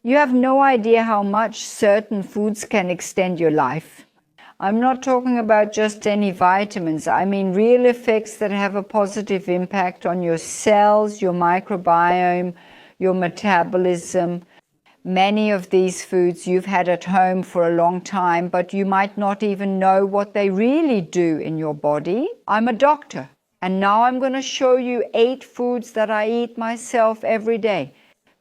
You have no idea how much certain foods can extend your life. I'm not talking about just any vitamins. I mean real effects that have a positive impact on your cells, your microbiome, your metabolism. Many of these foods you've had at home for a long time, but you might not even know what they really do in your body. I'm a doctor, and now I'm going to show you 8 foods that I eat myself every day,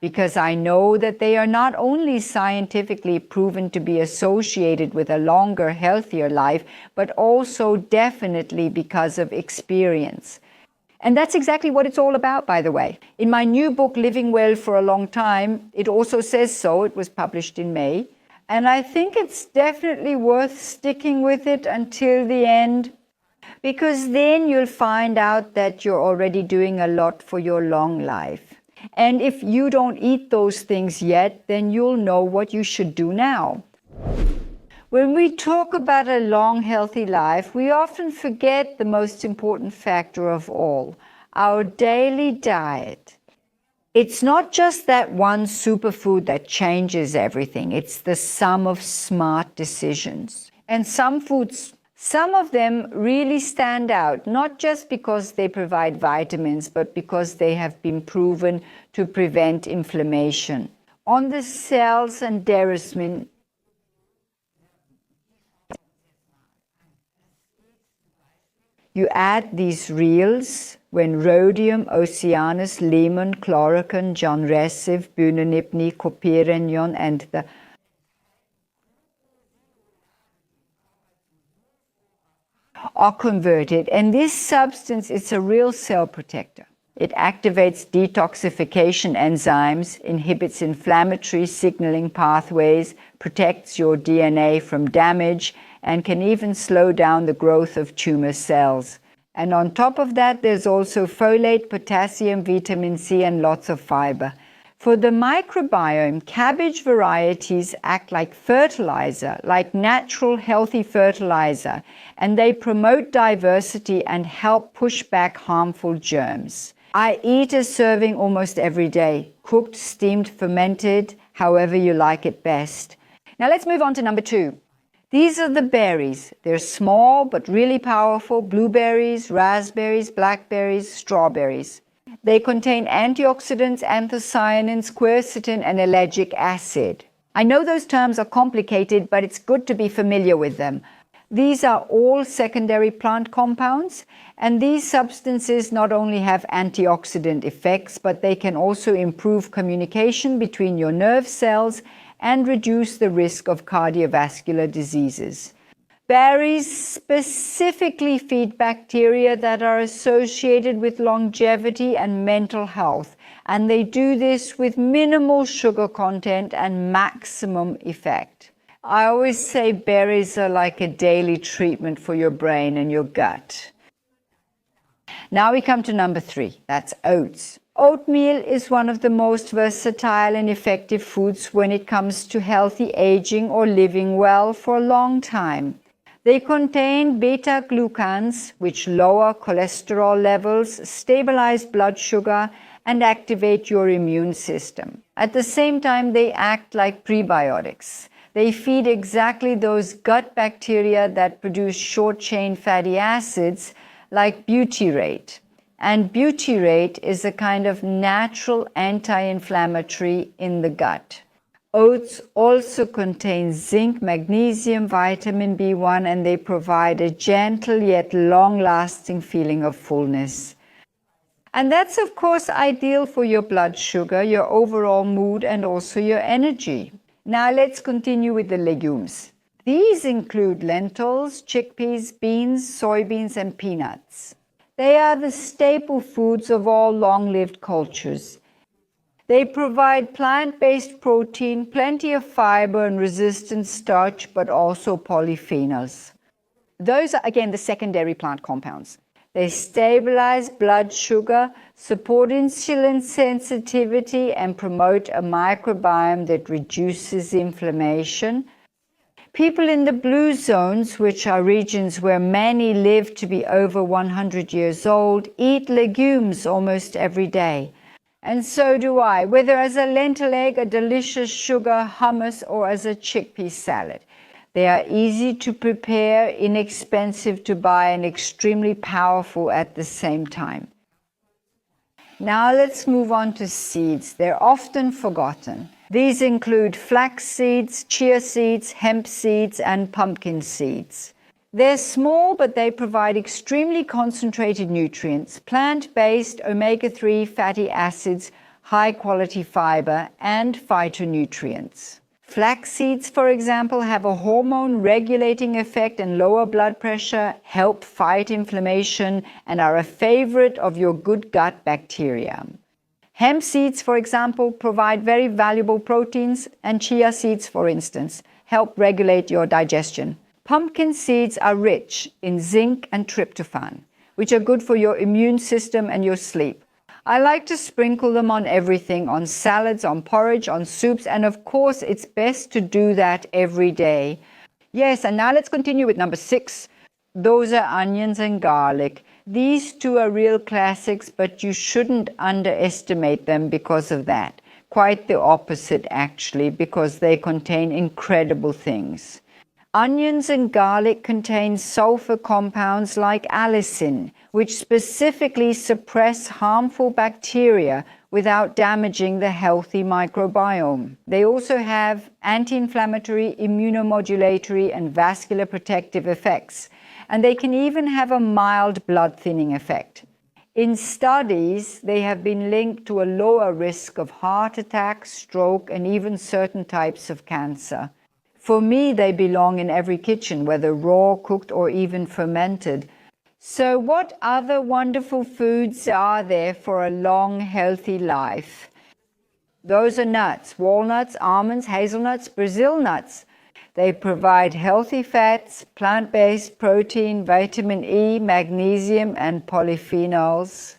because I know that they are not only scientifically proven to be associated with a longer, healthier life, but also definitely because of experience. And that's exactly what it's all about, by the way. In my new book, Living Well for a Long Time, it also says so. It was published in May. And I think it's definitely worth sticking with it until the end, because then you'll find out that you're already doing a lot for your long life. And if you don't eat those things yet, then you'll know what you should do now. When we talk about a long, healthy life, we often forget the most important factor of all, our daily diet. It's not just that one superfood that changes everything. It's the sum of smart decisions. And some foods, some of them really stand out, not just because they provide vitamins, but because they have been proven to prevent inflammation. On the cells and derrismin, you add these reels when rhodium, oceanus, lemon, chloroquine, John Recife, bunanipni, copyrenion, and the are converted. And this substance is a real cell protector. It activates detoxification enzymes, inhibits inflammatory signaling pathways, protects your DNA from damage, and can even slow down the growth of tumor cells. And on top of that, there's also folate, potassium, vitamin C, and lots of fiber. For the microbiome, cabbage varieties act like fertilizer, like natural healthy fertilizer, and they promote diversity and help push back harmful germs. I eat a serving almost every day, cooked, steamed, fermented, however you like it best. Now let's move on to number 2. These are the berries. They're small but really powerful: blueberries, raspberries, blackberries, strawberries. They contain antioxidants, anthocyanins, quercetin, and ellagic acid. I know those terms are complicated, but it's good to be familiar with them. These are all secondary plant compounds, and these substances not only have antioxidant effects, but they can also improve communication between your nerve cells and reduce the risk of cardiovascular diseases. Berries specifically feed bacteria that are associated with longevity and mental health, and they do this with minimal sugar content and maximum effect. I always say berries are like a daily treatment for your brain and your gut. Now we come to number 3, that's oats. Oatmeal is one of the most versatile and effective foods when it comes to healthy aging or living well for a long time. They contain beta-glucans, which lower cholesterol levels, stabilize blood sugar, and activate your immune system. At the same time, they act like prebiotics. They feed exactly those gut bacteria that produce short-chain fatty acids like butyrate. And butyrate is a kind of natural anti-inflammatory in the gut. Oats also contain zinc, magnesium, vitamin B1, and they provide a gentle yet long-lasting feeling of fullness. And that's, of course, ideal for your blood sugar, your overall mood, and also your energy. Now let's continue with the legumes. These include lentils, chickpeas, beans, soybeans, and peanuts. They are the staple foods of all long-lived cultures. They provide plant-based protein, plenty of fiber and resistant starch, but also polyphenols. Those are, again, the secondary plant compounds. They stabilize blood sugar, support insulin sensitivity, and promote a microbiome that reduces inflammation. People in the blue zones, which are regions where many live to be over 100 years old, eat legumes almost every day. And so do I, whether as a lentil egg, a delicious sugar hummus, or as a chickpea salad. They are easy to prepare, inexpensive to buy, and extremely powerful at the same time. Now let's move on to seeds. They're often forgotten. These include flax seeds, chia seeds, hemp seeds, and pumpkin seeds. They're small, but they provide extremely concentrated nutrients, plant-based omega-3 fatty acids, high-quality fiber, and phytonutrients. Flax seeds, for example, have a hormone-regulating effect and lower blood pressure, help fight inflammation, and are a favorite of your good gut bacteria. Hemp seeds, for example, provide very valuable proteins, and chia seeds, for instance, help regulate your digestion. Pumpkin seeds are rich in zinc and tryptophan, which are good for your immune system and your sleep. I like to sprinkle them on everything, on salads, on porridge, on soups, and of course it's best to do that every day. Yes, and now let's continue with number 6. Those are onions and garlic. These two are real classics, but you shouldn't underestimate them because of that. Quite the opposite, actually, because they contain incredible things. Onions and garlic contain sulfur compounds like allicin, which specifically suppress harmful bacteria without damaging the healthy microbiome. They also have anti-inflammatory, immunomodulatory, and vascular protective effects, and they can even have a mild blood thinning effect. In studies, they have been linked to a lower risk of heart attack, stroke, and even certain types of cancer. For me, they belong in every kitchen, whether raw, cooked, or even fermented. So what other wonderful foods are there for a long, healthy life? Those are nuts: walnuts, almonds, hazelnuts, Brazil nuts. They provide healthy fats, plant-based protein, vitamin E, magnesium, and polyphenols.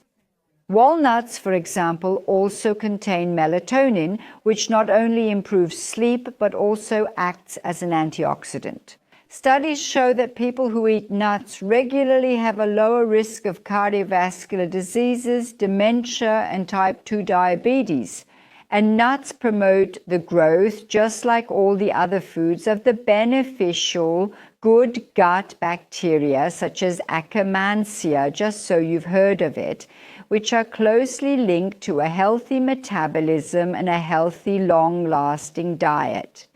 Walnuts, for example, also contain melatonin, which not only improves sleep but also acts as an antioxidant. Studies show that people who eat nuts regularly have a lower risk of cardiovascular diseases, dementia, and type 2 diabetes. And nuts promote the growth, just like all the other foods, of the beneficial good gut bacteria such as Akkermansia, just so you've heard of it, which are closely linked to a healthy metabolism and a healthy, long-lasting diet.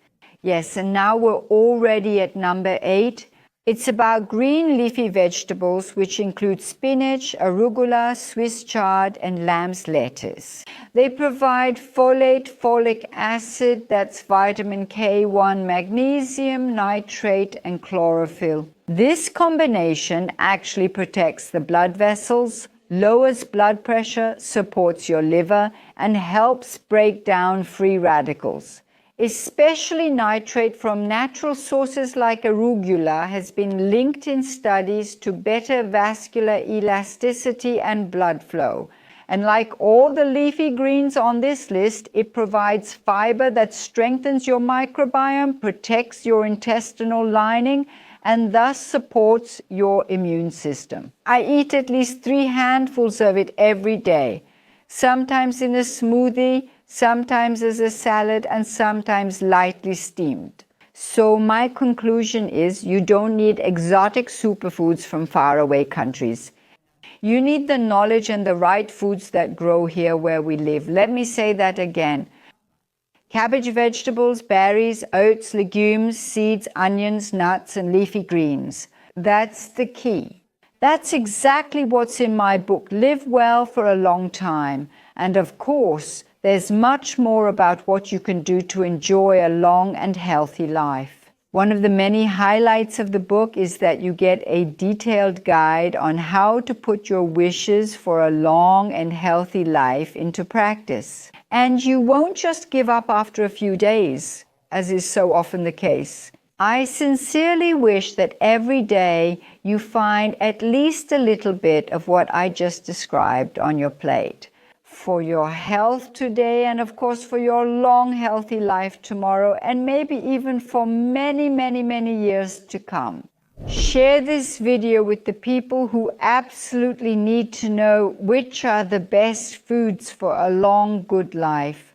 Yes, and now we're already at number 8. It's about green leafy vegetables, which include spinach, arugula, Swiss chard, and lamb's lettuce. They provide folate, folic acid, that's vitamin K1, magnesium, nitrate, and chlorophyll. This combination actually protects the blood vessels, lowers blood pressure, supports your liver, and helps break down free radicals. Especially nitrate from natural sources like arugula has been linked in studies to better vascular elasticity and blood flow. And like all the leafy greens on this list, it provides fiber that strengthens your microbiome, protects your intestinal lining, and thus supports your immune system. I eat at least 3 handfuls of it every day, sometimes in a smoothie, sometimes as a salad, and sometimes lightly steamed. So my conclusion is you don't need exotic superfoods from faraway countries. You need the knowledge and the right foods that grow here where we live. Let me say that again. Cabbage vegetables, berries, oats, legumes, seeds, onions, nuts, and leafy greens. That's the key. That's exactly what's in my book, Live Well for a Long Time. And of course, there's much more about what you can do to enjoy a long and healthy life. One of the many highlights of the book is that you get a detailed guide on how to put your wishes for a long and healthy life into practice. And you won't just give up after a few days, as is so often the case. I sincerely wish that every day you find at least a little bit of what I just described on your plate. For your health today, and of course for your long, healthy life tomorrow, and maybe even for many, many, many years to come. Share this video with the people who absolutely need to know which are the best foods for a long, good life.